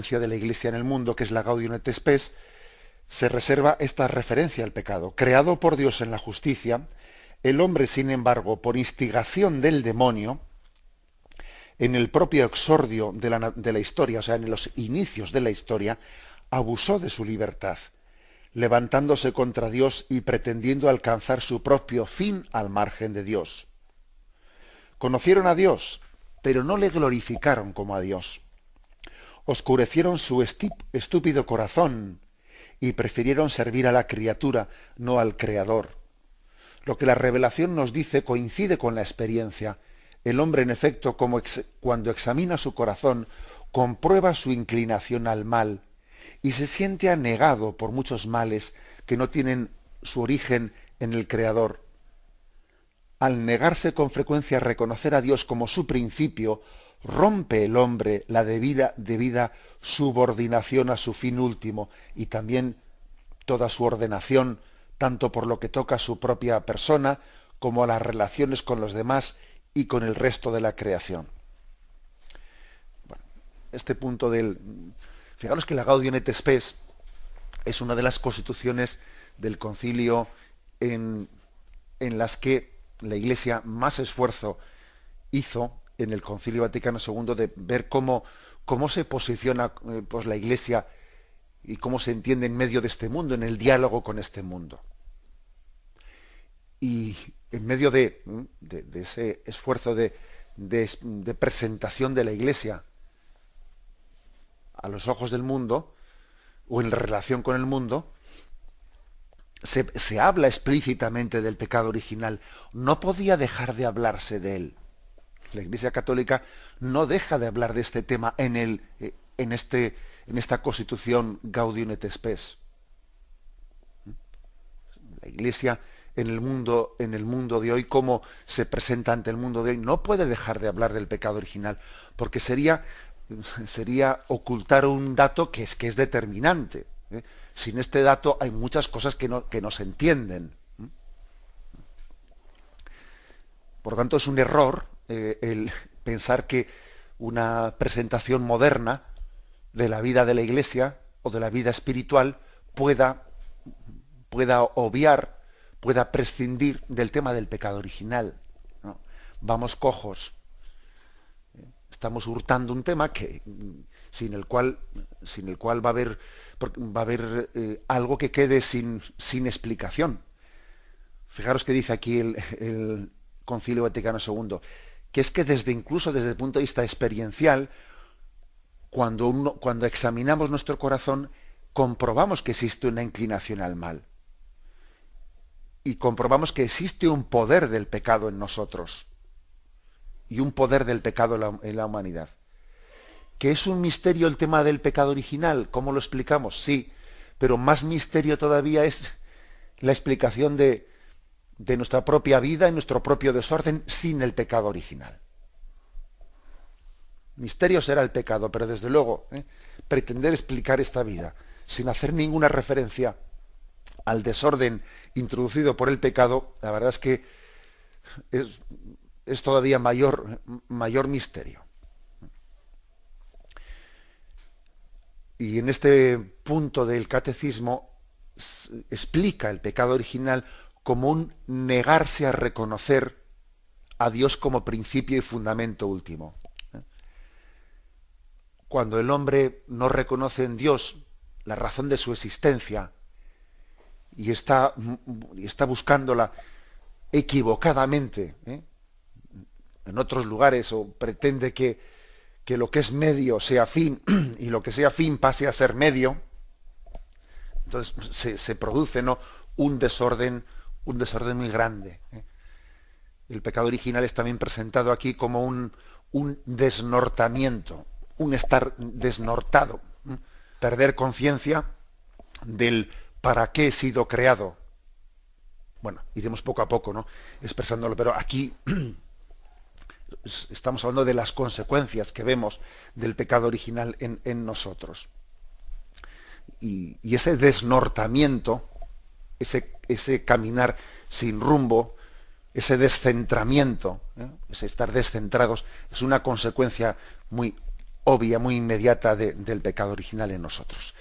de la Iglesia en el mundo, que es la Gaudium et Spes, se reserva esta referencia al pecado. Creado por Dios en la justicia, el hombre, sin embargo, por instigación del demonio, en el propio exordio de la historia, o sea, en los inicios de la historia, abusó de su libertad, levantándose contra Dios y pretendiendo alcanzar su propio fin al margen de Dios. Conocieron a Dios, pero no le glorificaron como a Dios. Oscurecieron su estúpido corazón y prefirieron servir a la criatura, no al Creador. Lo que la revelación nos dice coincide con la experiencia. El hombre, en efecto, cuando examina su corazón, comprueba su inclinación al mal y se siente anegado por muchos males que no tienen su origen en el Creador. Al negarse con frecuencia a reconocer a Dios como su principio, rompe el hombre la debida subordinación a su fin último y también toda su ordenación, tanto por lo que toca a su propia persona como a las relaciones con los demás y con el resto de la creación. Bueno, este punto fijaros que la Gaudium et Spes es una de las constituciones del concilio en las que la Iglesia más esfuerzo hizo en el Concilio Vaticano II de ver cómo se posiciona pues, la Iglesia y cómo se entiende en medio de este mundo, en el diálogo con este mundo. Y en medio de ese esfuerzo de presentación de la Iglesia a los ojos del mundo, o en relación con el mundo, se habla explícitamente del pecado original. No podía dejar de hablarse de él. La Iglesia Católica no deja de hablar de este tema en esta Constitución Gaudium et Spes. La Iglesia en el mundo de hoy, cómo se presenta ante el mundo de hoy, no puede dejar de hablar del pecado original, porque sería ocultar un dato que es determinante. Sin este dato hay muchas cosas que no se entienden. Por lo tanto, es un error el pensar que una presentación moderna de la vida de la Iglesia o de la vida espiritual pueda obviar, pueda prescindir del tema del pecado original, ¿no? Vamos cojos. Estamos hurtando un tema sin el cual va a haber algo que quede sin explicación. Fijaros que dice aquí el Concilio Vaticano II, que es que incluso desde el punto de vista experiencial, cuando examinamos nuestro corazón, comprobamos que existe una inclinación al mal. Y comprobamos que existe un poder del pecado en nosotros. Y un poder del pecado en la humanidad. ¿Que es un misterio el tema del pecado original? ¿Cómo lo explicamos? Sí, pero más misterio todavía es la explicación de nuestra propia vida y nuestro propio desorden sin el pecado original. Misterio será el pecado, pero desde luego, pretender explicar esta vida sin hacer ninguna referencia al desorden introducido por el pecado, la verdad es que es todavía mayor misterio. Y en este punto del catecismo explica el pecado original como un negarse a reconocer a Dios como principio y fundamento último. Cuando el hombre no reconoce en Dios la razón de su existencia y está buscándola equivocadamente, en otros lugares, o pretende que lo que es medio sea fin y lo que sea fin pase a ser medio, entonces se produce, ¿no?, un desorden muy grande. El pecado original es también presentado aquí como un desnortamiento, un estar desnortado, perder conciencia del para qué he sido creado. Bueno, iremos poco a poco, ¿no?, expresándolo, pero aquí estamos hablando de las consecuencias que vemos del pecado original en nosotros. Y ese desnortamiento, ese caminar sin rumbo, ese descentramiento, ese estar descentrados, es una consecuencia muy, obvia, muy inmediata del pecado original en nosotros.